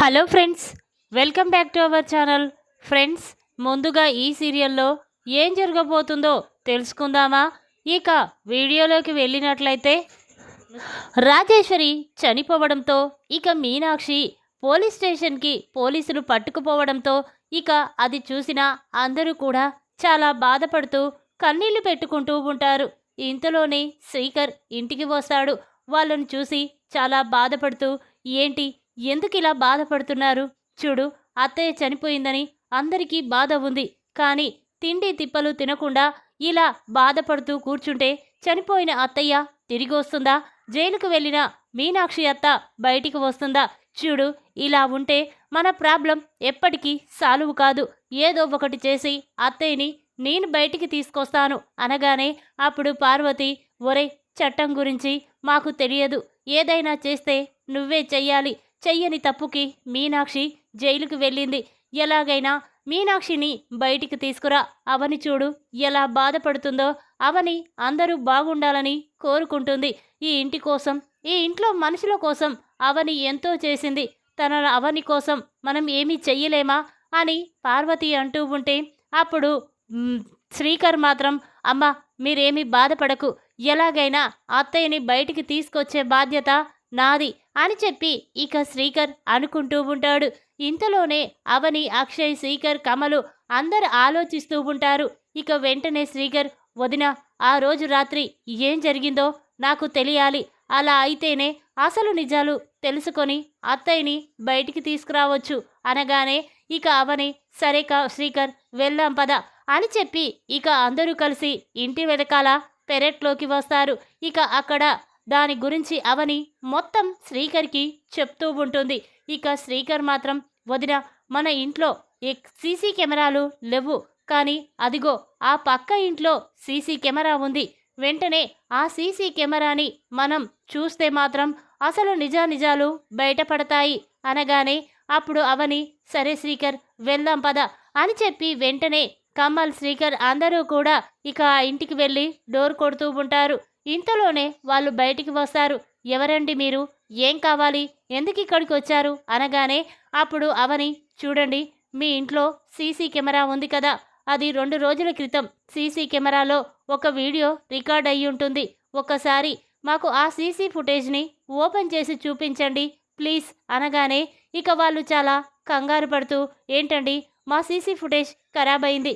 Hello friends, welcome back to our channel. Friends, ముందుగా ఈ సీరియల్లో ఏం జరగబోతుందో తెలుసుకుందామా? ఇక వీడియోలోకి వెళ్ళినట్లయితే రాజేశ్వరి చనిపోవడంతో ఇక మీనాక్షి పోలీస్ స్టేషన్కి పోలీసులు పట్టుకుపోవడంతో ఇక అది చూసిన అందరూ కూడా చాలా బాధపడుతూ కన్నీళ్లు పెట్టుకుంటూ ఉంటారు. ఇంతలోనే శ్రీకర్ ఇంటికి వస్తాడు. వాళ్ళని చూసి చాలా బాధపడుతూ, ఏంటి, ఎందుకు ఇలా బాధపడుతున్నారు? చూడు, అత్తయ్య చనిపోయిందని అందరికీ బాధ ఉంది, కానీ తిండి తిప్పలు తినకుండా ఇలా బాధపడుతూ కూర్చుంటే చనిపోయిన అత్తయ్య తిరిగి వస్తుందా? జైలుకు వెళ్ళిన మీనాక్షి అత్త బయటికి వస్తుందా? చూడు, ఇలా ఉంటే మన ప్రాబ్లం ఎప్పటికీ సాల్వ్ కాదు. ఏదో ఒకటి చేసి అత్తయ్యని నేను బయటికి తీసుకొస్తాను అనగానే అప్పుడు పార్వతి, ఒరే, చట్టం గురించి మాకు తెలియదు, ఏదైనా చేస్తే నువ్వే చెయ్యాలి. చెయ్యని తప్పుకి మీనాక్షి జైలుకు వెళ్ళింది. ఎలాగైనా మీనాక్షిని బయటికి తీసుకురా. అవని చూడు ఎలా బాధపడుతుందో. అవని అందరూ బాగుండాలని కోరుకుంటుంది. ఈ ఇంటి కోసం, ఈ ఇంట్లో మనుషుల కోసం అవని ఎంతో చేసింది. తన అవని కోసం మనం ఏమీ చెయ్యలేమా అని పార్వతి అంటూ ఉంటే అప్పుడు శ్రీకర్ మాత్రం, అమ్మ, మీరేమీ బాధపడకు, ఎలాగైనా అత్తయ్యని బయటికి తీసుకొచ్చే బాధ్యత నాది అని చెప్పి ఇక శ్రీకర్ అనుకుంటూ ఉంటాడు. ఇంతలోనే అవని, అక్షయ్, శ్రీకర్, కమలు అందరు ఆలోచిస్తూ ఉంటారు. ఇక వెంటనే శ్రీకర్, వదిన, ఆ రోజు రాత్రి ఏం జరిగిందో నాకు తెలియాలి. అలా అయితేనే అసలు నిజాలు తెలుసుకొని అత్తయ్యని బయటికి తీసుకురావచ్చు అనగానే ఇక అవని, సరే శ్రీకర్, వెళ్దాం పద అని చెప్పి ఇక అందరూ కలిసి ఇంటి వెనకాల పెరట్లోకి వస్తారు. ఇక అక్కడ దాని గురించి అవని మొత్తం శ్రీకర్కి చెప్తూ ఉంటుంది. ఇక శ్రీకర్ మాత్రం, వదిన, మన ఇంట్లో సీసీ కెమెరాలు లేవు, కానీ అదిగో ఆ పక్క ఇంట్లో సీసీ కెమెరా ఉంది. వెంటనే ఆ సీసీ కెమెరాని మనం చూస్తే మాత్రం అసలు నిజానిజాలు బయటపడతాయి అనగానే అప్పుడు అవని, సరే శ్రీకర్, వెళ్దాం పద అని చెప్పి వెంటనే కమల్, శ్రీకర్ అందరూ కూడా ఇక ఆ ఇంటికి వెళ్ళి డోర్ కొడుతూ ఉంటారు. ఇంతలోనే వాళ్ళు బయటికి వస్తారు. ఎవరండి మీరు? ఏం కావాలి? ఎందుకు ఇక్కడికి వచ్చారు అనగానే అప్పుడు అవని, చూడండి, మీ ఇంట్లో సీసీ కెమెరా ఉంది కదా, అది 2 రోజుల క్రితం సీసీ కెమెరాలో ఒక వీడియో రికార్డ్ అయ్యి ఉంటుంది. ఒక్కసారి మాకు ఆ సీసీ ఫుటేజ్ని ఓపెన్ చేసి చూపించండి ప్లీజ్ అనగానే ఇక వాళ్ళు చాలా కంగారు పడుతూ, ఏంటండి, మా సీసీ ఫుటేజ్ ఖరాబ్ అయింది,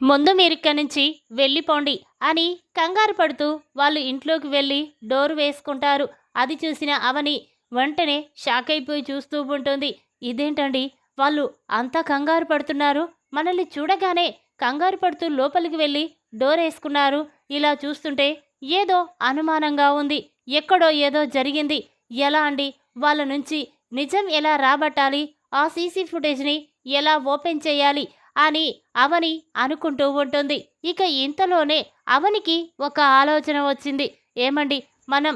ముందు మీరు ఇక్కడి నుంచి వెళ్ళిపోండి అని కంగారు పడుతూ వాళ్ళు ఇంట్లోకి వెళ్ళి డోర్ వేసుకుంటారు. అది చూసిన అవని వెంటనే షాక్ అయిపోయి చూస్తూ ఉంటుంది. ఇదేంటండి, వాళ్ళు అంతా కంగారు పడుతున్నారు, మనల్ని చూడగానే కంగారు పడుతూ లోపలికి వెళ్ళి డోర్ వేసుకున్నారు. ఇలా చూస్తుంటే ఏదో అనుమానంగా ఉంది, ఎక్కడో ఏదో జరిగింది. ఎలా అండి, వాళ్ళ నుంచి నిజం ఎలా రాబట్టాలి, ఆ సీసీ ఫుటేజ్ని ఎలా ఓపెన్ చేయాలి అని అవని అనుకుంటూ ఉంటుంది. ఇక ఇంతలోనే అవనికి ఒక ఆలోచన వచ్చింది. ఏమండి, మనం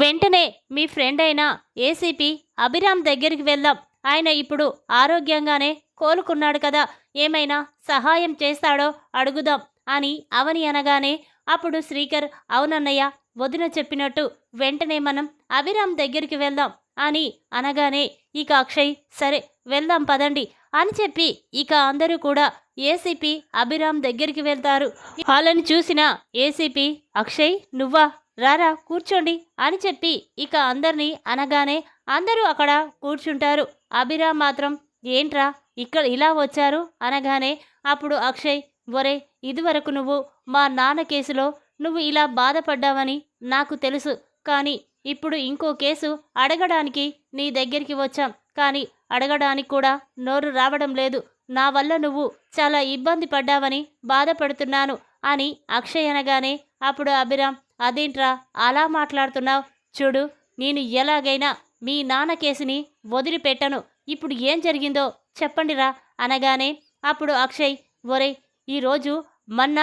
వెంటనే మీ ఫ్రెండ్ అయిన ఏసీపీ అభిరామ్ దగ్గరికి వెళ్దాం. ఆయన ఇప్పుడు ఆరోగ్యంగానే కోలుకున్నాడు కదా, ఏమైనా సహాయం చేస్తాడో అడుగుదాం అని అవని అనగానే అప్పుడు శ్రీకర్, అవునన్నయ్య, వదిన చెప్పినట్టు వెంటనే మనం అభిరామ్ దగ్గరికి వెళ్దాం అని అనగానే ఇక అక్షయ్, సరే వెళ్దాం పదండి అని చెప్పి ఇక అందరూ కూడా ఏసీపీ అభిరామ్ దగ్గరికి వెళ్తారు. వాళ్ళని చూసిన ఏసీపీ, అక్షయ్, నువ్వా, రారా కూర్చోండి అని చెప్పి ఇక అందరినీ అనగానే అందరూ అక్కడ కూర్చుంటారు. అభిరామ్ మాత్రం, ఏంట్రా ఇక్కడ ఇలా వచ్చారు అనగానే అప్పుడు అక్షయ్, ఒరే, ఇదివరకు నువ్వు మా నాన్న కేసులో నువ్వు ఇలా బాధపడ్డావని నాకు తెలుసు, కానీ ఇప్పుడు ఇంకో కేసు అడగడానికి నీ దగ్గరికి వచ్చాం, కానీ అడగడానికి కూడా నోరు రావడం లేదు. నా వల్ల నువ్వు చాలా ఇబ్బంది పడ్డావని బాధపడుతున్నాను అని అక్షయ్ అనగానే అప్పుడు అభిరామ్, అదేంట్రా అలా మాట్లాడుతున్నావు? చూడు, నేను ఎలాగైనా మీ నాన్న కేసుని వదిలిపెట్టను. ఇప్పుడు ఏం జరిగిందో చెప్పండిరా అనగానే అప్పుడు అక్షయ్, ఒరే, ఈరోజు మొన్న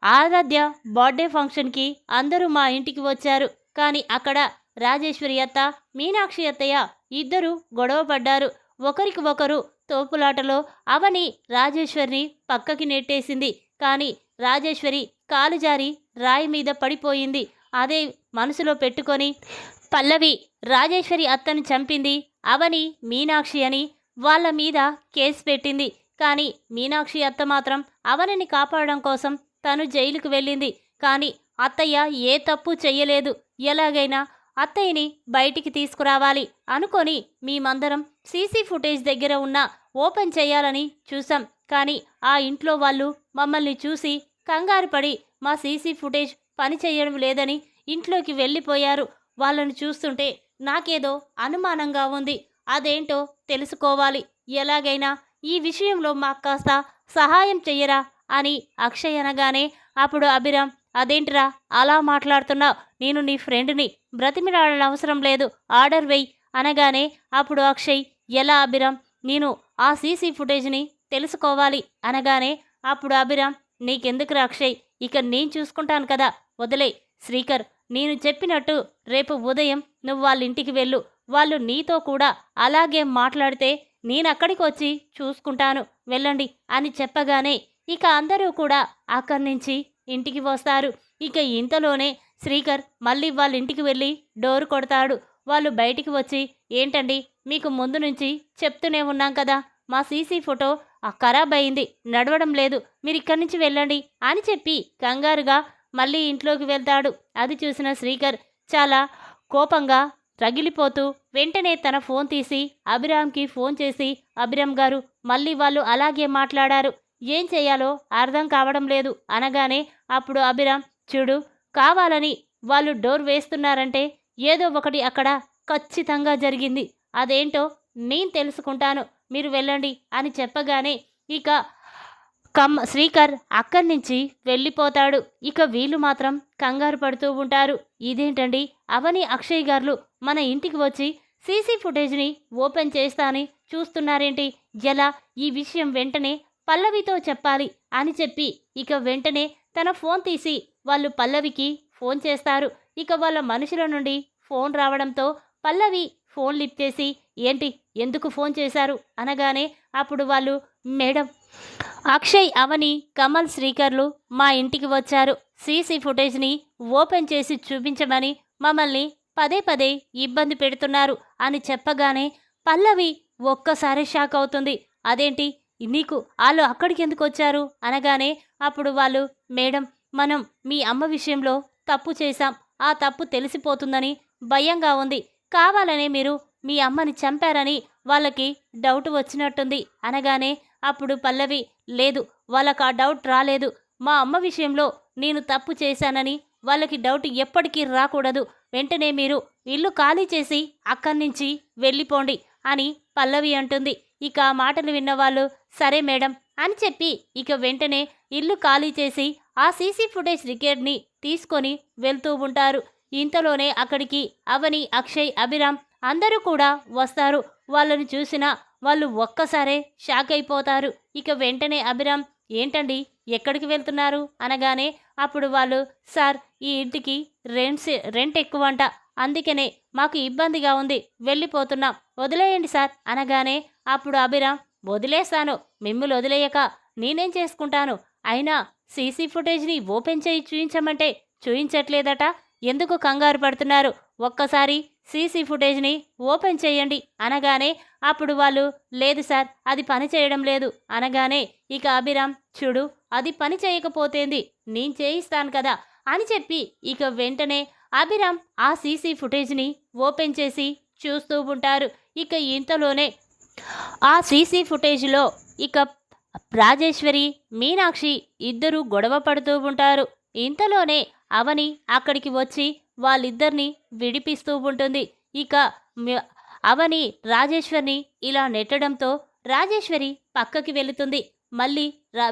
ఆరాధ్య బర్త్డే ఫంక్షన్కి అందరూ మా ఇంటికి వచ్చారు, కానీ అక్కడ రాజేశ్వరి అత్త, మీనాక్షి అత్తయ్య ఇద్దరు గొడవ పడ్డారు. ఒకరికి ఒకరు తోపులాటలో అవని రాజేశ్వరిని పక్కకి నెట్టేసింది. కానీ రాజేశ్వరి కాలు జారి రాయి మీద పడిపోయింది. అదే మనసులో పెట్టుకొని పల్లవి రాజేశ్వరి అత్తను చంపింది అవని మీనాక్షి అని వాళ్ళ మీద కేసు పెట్టింది. కానీ మీనాక్షి అత్త మాత్రం అవనిని కాపాడడం కోసం తను జైలుకు వెళ్ళింది. కానీ అత్తయ్య ఏ తప్పు చెయ్యలేదు. ఎలాగైనా అత్తయ్యని బయటికి తీసుకురావాలి అనుకొని మేమందరం సీసీ ఫుటేజ్ దగ్గర ఉన్న ఓపెన్ చేయాలని చూసాం. కానీ ఆ ఇంట్లో వాళ్ళు మమ్మల్ని చూసి కంగారు పడి మా సీసీ ఫుటేజ్ పని చేయడం లేదని ఇంట్లోకి వెళ్ళిపోయారు. వాళ్ళను చూస్తుంటే నాకేదో అనుమానంగా ఉంది. అదేంటో తెలుసుకోవాలి. ఎలాగైనా ఈ విషయంలో మాకు కాస్త సహాయం చెయ్యరా అని అక్షయ్ అనగానే అప్పుడు అభిరామ్, అదేంటిరా అలా మాట్లాడుతున్నావు? నేను నీ ఫ్రెండ్ని, బ్రతిమిలాడని అవసరం లేదు, ఆర్డర్ వెయ్యి అనగానే అప్పుడు అక్షయ్, ఎలా అభిరామ్, నేను ఆ సీసీ ఫుటేజ్ని తెలుసుకోవాలి అనగానే అప్పుడు అభిరామ్, నీకెందుకురా అక్షయ్, ఇక నేను చూసుకుంటాను కదా, వదిలే. శ్రీకర్, నేను చెప్పినట్టు రేపు ఉదయం నువ్వు వాళ్ళ ఇంటికి వెళ్ళు. వాళ్ళు నీతో కూడా అలాగే మాట్లాడితే నేనక్కడికి వచ్చి చూసుకుంటాను, వెళ్ళండి అని చెప్పగానే ఇక అందరూ కూడా అక్కడి నుంచి ఇంటికి వస్తారు. ఇక ఇంతలోనే శ్రీకర్ మళ్ళీ వాళ్ళ ఇంటికి వెళ్ళి డోర్ కొడతాడు. వాళ్ళు బయటికి వచ్చి, ఏంటండి, మీకు ముందు నుంచి చెప్తూనే ఉన్నాం కదా, మా సీసీ ఫోటో ఖరాబ్ అయింది, నడవడం లేదు, మీరు ఇక్కడి నుంచి వెళ్ళండి అని చెప్పి కంగారుగా మళ్ళీ ఇంట్లోకి వెళ్తాడు. అది చూసిన శ్రీకర్ చాలా కోపంగా రగిలిపోతూ వెంటనే తన ఫోన్ తీసి అభిరామ్కి ఫోన్ చేసి, అభిరామ్ గారు, మళ్ళీ వాళ్ళు అలాగే మాట్లాడారు, ఏం చేయాలో అర్థం కావడం లేదు అనగానే అప్పుడు అభిరామ్, చూడు, కావాలని వాళ్ళు డోర్ వేస్తున్నారంటే ఏదో ఒకటి అక్కడ ఖచ్చితంగా జరిగింది, అదేంటో నేను తెలుసుకుంటాను, మీరు వెళ్ళండి అని చెప్పగానే ఇక శ్రీకర్ అక్కడి నుంచి వెళ్ళిపోతాడు. ఇక వీళ్ళు మాత్రం కంగారు పడుతూ ఉంటారు. ఇదేంటండి, అవని అక్షయ్ గారు మన ఇంటికి వచ్చి సీసీ ఫుటేజ్ని ఓపెన్ చేస్తానని చూస్తున్నారేంటి? ఎలా? ఈ విషయం వెంటనే పల్లవితో చెప్పాలి అని చెప్పి ఇక వెంటనే తన ఫోన్ తీసి వాళ్ళు పల్లవికి ఫోన్ చేస్తారు. ఇక వాళ్ళ మనుషుల నుండి ఫోన్ రావడంతో పల్లవి ఫోన్ లిఫ్ట్ చేసి, ఏంటి, ఎందుకు ఫోన్ చేశారు అనగానే అప్పుడు వాళ్ళు, మేడం, అక్షయ్, అవని, కమల్, శ్రీకర్లు మా ఇంటికి వచ్చారు, సీసీ ఫుటేజ్ని ఓపెన్ చేసి చూపించమని మమ్మల్ని పదే పదే ఇబ్బంది పెడుతున్నారు అని చెప్పగానే పల్లవి ఒక్కసారి షాక్ అవుతుంది. అదేంటి, నీకు వాళ్ళు అక్కడికి ఎందుకు వచ్చారు అనగానే అప్పుడు వాళ్ళు, మేడం, మనం మీ అమ్మ విషయంలో తప్పు చేశాం, ఆ తప్పు తెలిసిపోతుందని భయంగా ఉంది, కావాలనే మీరు మీ అమ్మని చంపారని వాళ్ళకి డౌట్ వచ్చినట్టుంది అనగానే అప్పుడు పల్లవి, లేదు, వాళ్ళకి ఆ డౌట్ రాలేదు, మా అమ్మ విషయంలో నేను తప్పు చేశానని వాళ్ళకి డౌట్ ఎప్పటికీ రాకూడదు, వెంటనే మీరు ఇల్లు ఖాళీ చేసి అక్కడి నుంచి వెళ్ళిపోండి అని పల్లవి అంటుంది. ఇక ఆ మాటలు విన్నవాళ్ళు, సరే మేడం అని చెప్పి ఇక వెంటనే ఇల్లు ఖాళీ చేసి ఆ సీసీ ఫుటేజ్ రికార్డ్ని తీసుకొని వెళ్తూ ఉంటారు. ఇంతలోనే అక్కడికి అవని, అక్షయ్, అభిరామ్ అందరూ కూడా వస్తారు. వాళ్ళని చూసిన వాళ్ళు ఒక్కసారే షాక్ అయిపోతారు. ఇక వెంటనే అభిరామ్, ఏంటండి, ఎక్కడికి వెళ్తున్నారు అనగానే అప్పుడు వాళ్ళు, సార్, ఈ ఇంటికి రెంట్ ఎక్కువంట, అందుకనే మాకు ఇబ్బందిగా ఉంది, వెళ్ళిపోతున్నాం, వదిలేయండి సార్ అనగానే అప్పుడు అభిరామ్, వదిలేస్తాను, మిమ్మల్ని వదిలేయక నేనేం చేసుకుంటాను, అయినా సీసీ ఫుటేజ్ని ఓపెన్ చేయి చూయించమంటే చూయించట్లేదట, ఎందుకు కంగారు పడుతున్నారు, ఒక్కసారి సీసీ ఫుటేజ్ని ఓపెన్ చేయండి అనగానే అప్పుడు వాళ్ళు, లేదు సార్, అది పని చేయడం లేదు అనగానే ఇక అభిరామ్, చూడు, అది పని చేయకపోతేంది, నేను చేయిస్తాను కదా అని చెప్పి ఇక వెంటనే అభిరామ్ ఆ సీసీ ఫుటేజ్ని ఓపెన్ చేసి చూస్తూ ఉంటారు. ఇక ఇంతలోనే ఆ సీసీ ఫుటేజ్లో ఇక రాజేశ్వరి, మీనాక్షి ఇద్దరూ గొడవ పడుతూ ఉంటారు. ఇంతలోనే అవని అక్కడికి వచ్చి వాళ్ళిద్దరిని విడిపిస్తూ ఉంటుంది. ఇక అవని రాజేశ్వరిని ఇలా నెట్టడంతో రాజేశ్వరి పక్కకి వెళుతుంది. మళ్ళీ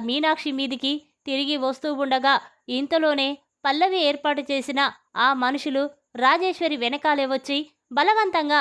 మీనాక్షి మీదికి తిరిగి వస్తూ ఉండగా ఇంతలోనే పల్లవి ఏర్పాటు చేసిన ఆ మనుషులు రాజేశ్వరి వెనకాలే వచ్చి బలవంతంగా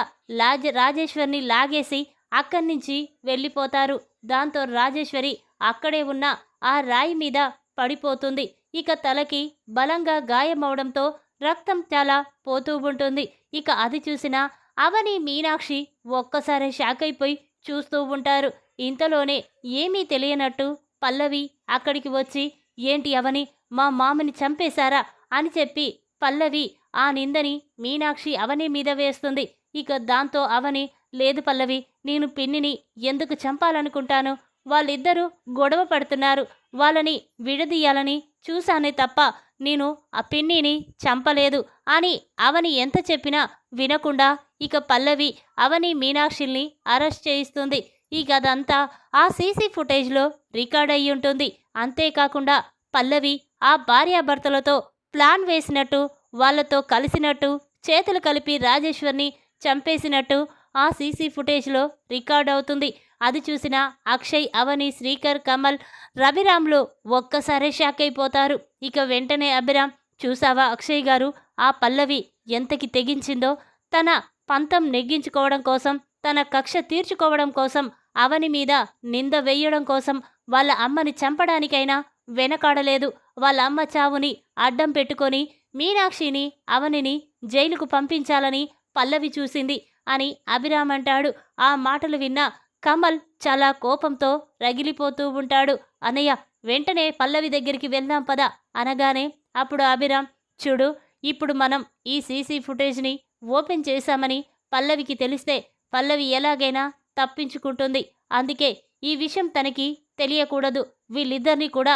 రాజేశ్వరిని లాగేసి అక్కడి నుంచి వెళ్ళిపోతారు. దాంతో రాజేశ్వరి అక్కడే ఉన్న ఆ రాయి మీద పడిపోతుంది. ఇక తలకి బలంగా గాయమవడంతో రక్తం చాలా పోతూ ఉంటుంది. ఇక అది చూసిన అవని, మీనాక్షి ఒక్కసారి షాక్ అయిపోయి చూస్తూ ఉంటారు. ఇంతలోనే ఏమీ తెలియనట్టు పల్లవి అక్కడికి వచ్చి, ఏంటి అవని, మా మామని చంపేశారా అని చెప్పి పల్లవి ఆ నిందని మీనాక్షి అవని మీద వేస్తుంది. ఇక దాంతో అవని, లేదు పల్లవి, నేను పిన్నిని ఎందుకు చంపాలనుకుంటాను? వాళ్ళిద్దరూ గొడవ పడుతున్నారు. వాళ్ళని విడదీయాలని చూశానే తప్ప నేను ఆ పిన్నిని చంపలేదు అని అవని ఎంత చెప్పినా వినకుండా ఇక పల్లవి అవని మీనాక్షిల్ని అరెస్ట్ చేయిస్తుంది. ఇక అదంతా ఆ సీసీ ఫుటేజ్లో రికార్డ్ అయ్యి ఉంటుంది. అంతేకాకుండా పల్లవి ఆ భార్యాభర్తలతో ప్లాన్ వేసినట్టు, వాళ్ళతో కలిసినట్టు, చేతులు కలిపి రాజేశ్వర్ని చంపేసినట్టు ఆ సీసీ ఫుటేజ్లో రికార్డ్ అవుతుంది. అది చూసిన అక్షయ్, అవని, శ్రీకర్, కమల్, రవిరామ్లు ఒక్కసారే షాక్ అయిపోతారు. ఇక వెంటనే అభిరామ్, చూసావా అక్షయ్ గారు, ఆ పల్లవి ఎంతకి తెగించిందో? తన పంతం నెగ్గించుకోవడం కోసం, తన కక్ష తీర్చుకోవడం కోసం, అవని మీద నింద వేయడం కోసం వాళ్ళ అమ్మని చంపడానికైనా వెనకాడలేదు. వాళ్ళ అమ్మ చావుని అడ్డం పెట్టుకొని మీనాక్షిని, అవనిని జైలుకు పంపించాలని పల్లవి చూసింది అని అభిరామ్ అంటాడు. ఆ మాటలు విన్న కమల్ చాలా కోపంతో రగిలిపోతూ ఉంటాడు. అన్నయ్య, వెంటనే పల్లవి దగ్గరికి వెళ్దాం పద అనగానే అప్పుడు అభిరామ్, చూడు, ఇప్పుడు మనం ఈ సీసీ ఫుటేజ్ని ఓపెన్ చేశామని పల్లవికి తెలిస్తే పల్లవి ఎలాగైనా తప్పించుకుంటుంది. అందుకే ఈ విషయం తనకి తెలియకూడదు. వీళ్ళిద్దరినీ కూడా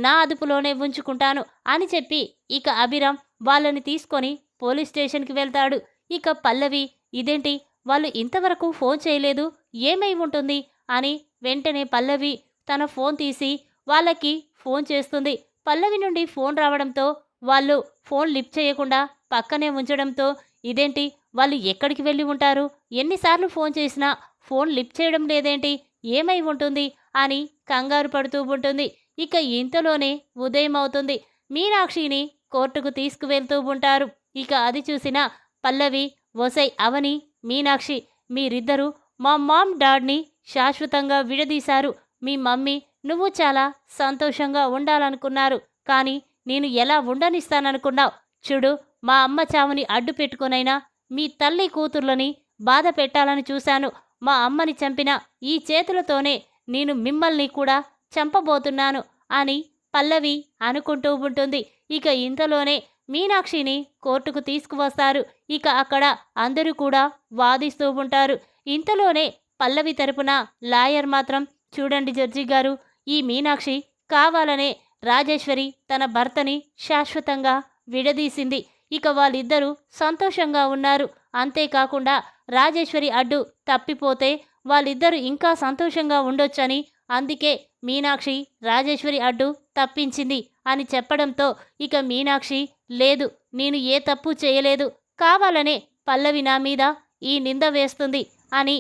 నా అదుపులోనే ఉంచుకుంటాను అని చెప్పి ఇక అభిరామ్ వాళ్ళని తీసుకొని పోలీస్ స్టేషన్కి వెళ్తాడు. ఇక పల్లవి, ఇదేంటి వాళ్ళు ఇంతవరకు ఫోన్ చేయలేదు, ఏమై ఉంటుంది అని వెంటనే పల్లవి తన ఫోన్ తీసి వాళ్ళకి ఫోన్ చేస్తుంది. పల్లవి నుండి ఫోన్ రావడంతో వాళ్ళు ఫోన్ లిఫ్ట్ చేయకుండా పక్కనే ఉంచడంతో, ఇదేంటి వాళ్ళు ఎక్కడికి వెళ్ళి ఉంటారు? ఎన్నిసార్లు ఫోన్ చేసినా ఫోన్ లిఫ్ట్ చేయడం లేదేంటి? ఏమై ఉంటుంది అని కంగారు పడుతూ ఉంటుంది. ఇక ఇంతలోనే ఉదయం అవుతుంది. మీనాక్షిని కోర్టుకు తీసుకువెళ్తూ ఉంటారు. ఇక అది చూసిన పల్లవి, ఒసై అవని, మీనాక్షి, మీరిద్దరూ మా మామ్ డాడ్ని శాశ్వతంగా విడదీశారు. మీ మమ్మీ, నువ్వు చాలా సంతోషంగా ఉండాలనుకున్నారు. కానీ నేను ఎలా ఉండనిస్తాననుకున్నావు? చూడు, మా అమ్మ చావుని అడ్డు పెట్టుకునైనా మీ తల్లి కూతుర్లని బాధ పెట్టాలని చూశాను. మా అమ్మని చంపిన ఈ చేతులతోనే నేను మిమ్మల్ని కూడా చంపబోతున్నాను అని పల్లవి అనుకుంటూ ఉంటుంది. ఇక ఇంతలోనే మీనాక్షిని కోర్టుకు తీసుకువస్తారు. ఇక అక్కడ అందరూ కూడా వాదిస్తూ ఉంటారు. ఇంతలోనే పల్లవి తరపున లాయర్ మాత్రం, చూడండి జడ్జి గారు, ఈ మీనాక్షి కావాలనే రాజేశ్వరి తన భర్తని శాశ్వతంగా విడదీసింది. ఇక వాళ్ళిద్దరూ సంతోషంగా ఉన్నారు. అంతేకాకుండా రాజేశ్వరి అడ్డు తప్పిపోతే వాళ్ళిద్దరూ ఇంకా సంతోషంగా ఉండొచ్చని, అందుకే మీనాక్షి రాజేశ్వరి అడ్డు తప్పించింది అని చెప్పడంతో ఇక మీనాక్షి, లేదు, నేను ఏ తప్పు చేయలేదు, కావాలనే పల్లవి నా మీద ఈ నింద వేస్తుంది అని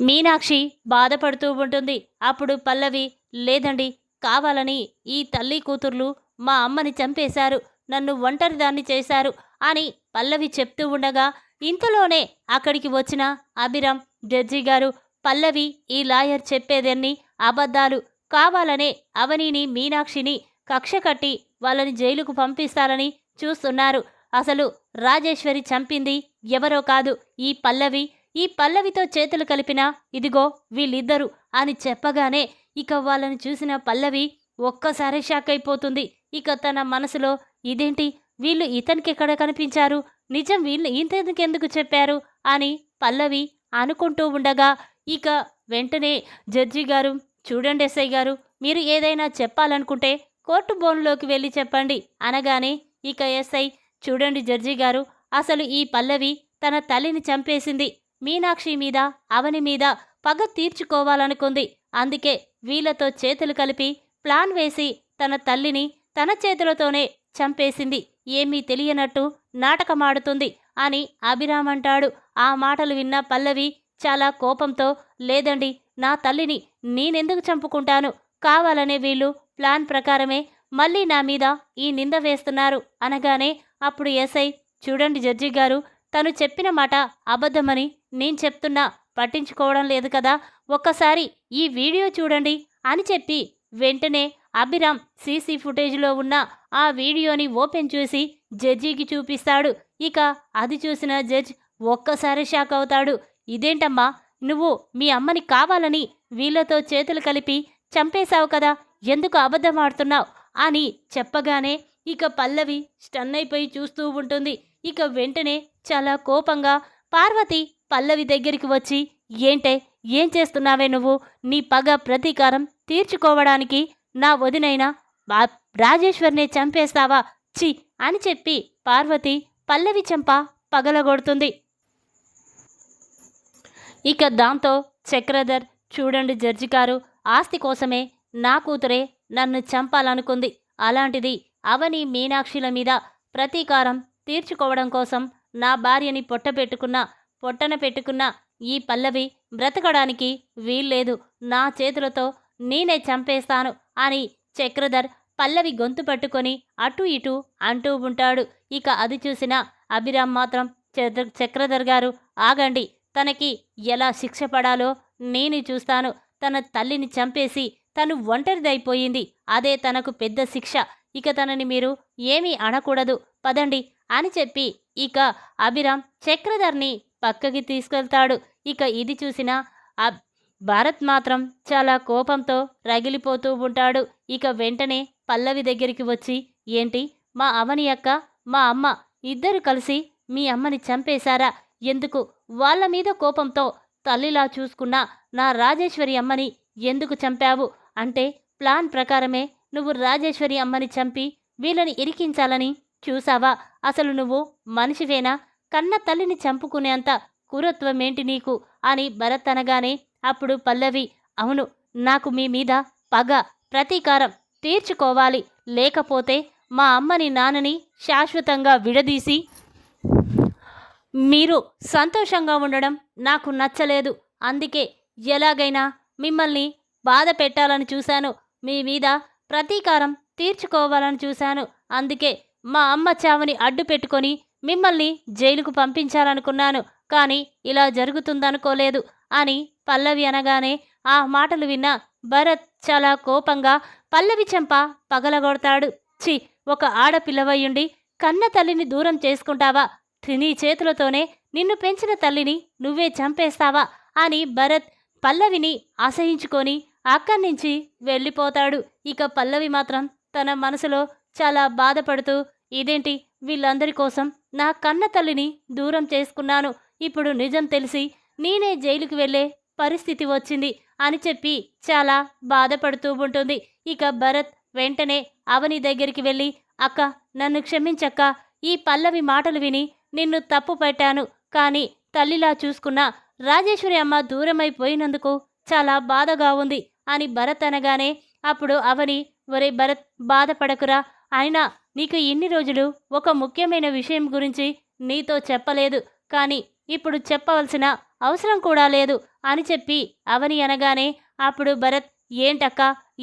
మీనాక్షి బాధపడుతూ ఉంటుంది. అప్పుడు పల్లవి, లేదండి, కావాలని ఈ తల్లి కూతుర్లు మా అమ్మని చంపేశారు, నన్ను ఒంటరిదాన్ని చేశారు అని పల్లవి చెప్తూ ఉండగా ఇంతలోనే అక్కడికి వచ్చిన అభిరామ్, జడ్జి గారు, పల్లవి ఈ లాయర్ చెప్పేదన్నీ అబద్ధాలు, కావాలనే అవనిని, మీనాక్షిని కక్ష కట్టి వాళ్ళని జైలుకు పంపిస్తారని చూస్తున్నారు. అసలు రాజేశ్వరి చంపింది ఎవరో కాదు, ఈ పల్లవి. ఈ పల్లవితో చేతులు కలిపిన ఇదిగో వీళ్ళిద్దరు అని చెప్పగానే ఇక వాళ్ళని చూసిన పల్లవి ఒక్కసారి షాక్ అయిపోతుంది. ఇక తన మనసులో, ఇదేంటి, వీళ్ళు ఇతనికి ఎక్కడ కనిపించారు, నిజం వీళ్ళు ఇంతెందుకెందుకు చెప్పారు అని పల్లవి అనుకుంటూ ఉండగా ఇక వెంటనే జడ్జి గారు, చూడండి ఎస్ఐ గారు, మీరు ఏదైనా చెప్పాలనుకుంటే కోర్టు బోన్లోకి వెళ్ళి చెప్పండి అనగానే ఇక ఎస్ఐ, చూడండి జడ్జి గారు, అసలు ఈ పల్లవి తన తల్లిని చంపేసింది. మీనాక్షి మీద, అవని మీద పగ తీర్చుకోవాలనుకుంది. అందుకే వీళ్ళతో చేతులు కలిపి ప్లాన్ వేసి తన తల్లిని తన చేతులతోనే చంపేసింది. ఏమీ తెలియనట్టు నాటకమాడుతుంది అని అభిరామ్ అంటాడు. ఆ మాటలు విన్న పల్లవి చాలా కోపంతో, లేదండి, నా తల్లిని నేనెందుకు చంపుకుంటాను, కావాలనే వీళ్ళు ప్లాన్ ప్రకారమే మళ్ళీ నా మీద ఈ నింద వేస్తున్నారు అనగానే అప్పుడు ఎస్ఐ, చూడండి జడ్జి గారు, తను చెప్పిన మాట అబద్ధమని నేను చెప్తున్నా, పట్టించుకోవడం లేదు కదా, ఒక్కసారి ఈ వీడియో చూడండి అని చెప్పి వెంటనే అభిరామ్ సీసీ ఫుటేజ్లో ఉన్న ఆ వీడియోని ఓపెన్ చేసి జడ్జికి చూపిస్తాడు. ఇక అది చూసిన జడ్జ్ ఒక్కసారి షాక్ అవుతాడు. ఇదేంటమ్మా, నువ్వు మీ అమ్మని కావాలని వీళ్ళతో చేతులు కలిపి చంపేశావు కదా, ఎందుకు అబద్ధం ఆడుతున్నావు అని చెప్పగానే ఇక పల్లవి స్టన్ అయిపోయి చూస్తూ ఉంటుంది. ఇక వెంటనే చాలా కోపంగా పార్వతి పల్లవి దగ్గరికి వచ్చి, ఏంటే, ఏం చేస్తున్నావే నువ్వు? నీ పగ ప్రతీకారం తీర్చుకోవడానికి నా వదినైనా రాజేశ్వర్నే చంపేస్తావా? చి అని చెప్పి పార్వతి పల్లవి చెంప పగలగొడుతుంది. ఇక దాంతో చక్రధర్, చూడండి జడ్జి గారు, ఆస్తి కోసమే నా కూతురే నన్ను చంపాలనుకుంది. అలాంటిది అవని మీనాక్షిల మీద ప్రతీకారం తీర్చుకోవడం కోసం నా భార్యని పొట్టన పెట్టుకున్న ఈ పల్లవి బ్రతకడానికి వీల్లేదు. నా చేతులతో నేనే చంపేస్తాను అని చక్రధర్ పల్లవి గొంతు పట్టుకొని అటు ఇటు అంటూ ఉంటాడు. ఇక అది చూసిన అభిరామ్ మాత్రం, చక్రధర్ గారు ఆగండి, తనకి ఎలా శిక్ష పడాలో నేను చూస్తాను. తన తల్లిని చంపేసి తను ఒంటరిదైపోయింది, అదే తనకు పెద్ద శిక్ష. ఇక తనని మీరు ఏమీ అనకూడదు, పదండి అని చెప్పి ఇక అభిరామ్ చక్రధర్ని పక్కకి తీసుకెళ్తాడు. ఇక ఇది చూసిన భారత్ మాత్రం చాలా కోపంతో రగిలిపోతూ ఉంటాడు. ఇక వెంటనే పల్లవి దగ్గరికి వచ్చి, ఏంటి, మా అవని అక్క, మా అమ్మ ఇద్దరు కలిసి మీ అమ్మని చంపేశారా? ఎందుకు? వాళ్ళ మీద కోపంతో తల్లిలా చూసుకున్న నా రాజేశ్వరి అమ్మని ఎందుకు చంపావు? అంటే ప్లాన్ ప్రకారమే నువ్వు రాజేశ్వరి అమ్మని చంపి వీళ్ళని ఇరికించాలని చూసావా? అసలు నువ్వు మనిషివేనా? కన్న తల్లిని చంపుకునేంత కురత్వమేంటి నీకు అని భరత్ అనగానే అప్పుడు పల్లవి, అవును, నాకు మీ మీద పగ, ప్రతీకారం తీర్చుకోవాలి. లేకపోతే మా అమ్మని నాన్నని శాశ్వతంగా విడదీసి మీరు సంతోషంగా ఉండడం నాకు నచ్చలేదు. అందుకే ఎలాగైనా మిమ్మల్ని బాధ పెట్టాలని చూశాను, మీ మీద ప్రతీకారం తీర్చుకోవాలని చూశాను. అందుకే మా అమ్మ చావుని అడ్డు పెట్టుకొని మిమ్మల్ని జైలుకు పంపించాలనుకున్నాను. కానీ ఇలా జరుగుతుందనుకోలేదు అని పల్లవి అనగానే ఆ మాటలు విన్న భరత్ చాలా కోపంగా పల్లవి చెంప పగలగొడతాడు. చి, ఒక ఆడపిల్లవయ్యుండి కన్న తల్లిని దూరం చేసుకుంటావా? నీ చేతులతోనే నిన్ను పెంచిన తల్లిని నువ్వే చంపేస్తావా అని భరత్ పల్లవిని అసహించుకొని అక్కడి నుంచి వెళ్ళిపోతాడు. ఇక పల్లవి మాత్రం తన మనసులో చాలా బాధపడుతూ, ఇదేంటి, వీళ్ళందరి కోసం నా కన్న తల్లిని దూరం చేసుకున్నాను, ఇప్పుడు నిజం తెలిసి నేనే జైలుకు వెళ్ళే పరిస్థితి వచ్చింది అని చెప్పి చాలా బాధపడుతూ ఉంటుంది. ఇక భరత్ వెంటనే అవని దగ్గరికి వెళ్ళి, అక్క, నన్ను క్షమించక్క, ఈ పల్లవి మాటలు విని నిన్ను తప్పు పెట్టాను. కానీ తల్లిలా చూసుకున్న రాజేశ్వరి అమ్మ దూరమైపోయినందుకు చాలా బాధగా ఉంది అని భరత్ అనగానే అప్పుడు అవని, ఒరే భరత్, బాధపడకురా, అయినా నీకు ఇన్ని రోజులు ఒక ముఖ్యమైన విషయం గురించి నీతో చెప్పలేదు, కానీ ఇప్పుడు చెప్పవలసిన అవసరం కూడా లేదు అని చెప్పి అవని అనగానే అప్పుడు భరత్, ఏంటక్క,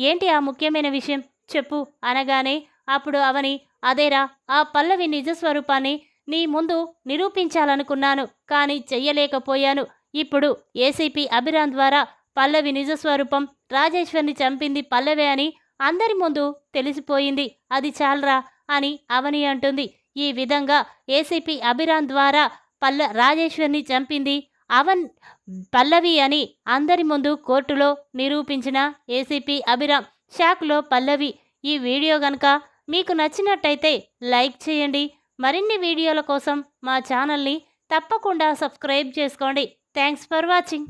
ఏంటి ఆ ముఖ్యమైన విషయం చెప్పు అనగానే అప్పుడు అవని, అదేరా, ఆ పల్లవి నిజస్వరూపాన్ని నీ ముందు నిరూపించాలనుకున్నాను, కానీ చెయ్యలేకపోయాను. ఇప్పుడు ఏసీపీ అభిరామ్ ద్వారా పల్లవి నిజస్వరూపం, రాజేశ్వర్ని చంపింది పల్లవే అని అందరి ముందు తెలిసిపోయింది, అది చాలరా అని అవని అంటుంది. ఈ విధంగా ఏసీపీ అభిరామ్ ద్వారా రాజేశ్వర్ని చంపింది పల్లవి అని అందరి ముందు కోర్టులో నిరూపించిన ఏసీపీ అభిరామ్. షాక్లో పల్లవి. ఈ వీడియో కనుక మీకు నచ్చినట్టయితే లైక్ చేయండి. మరిన్ని వీడియోల కోసం మా ఛానల్ని తప్పకుండా సబ్స్క్రైబ్ చేసుకోండి. Thanks for watching.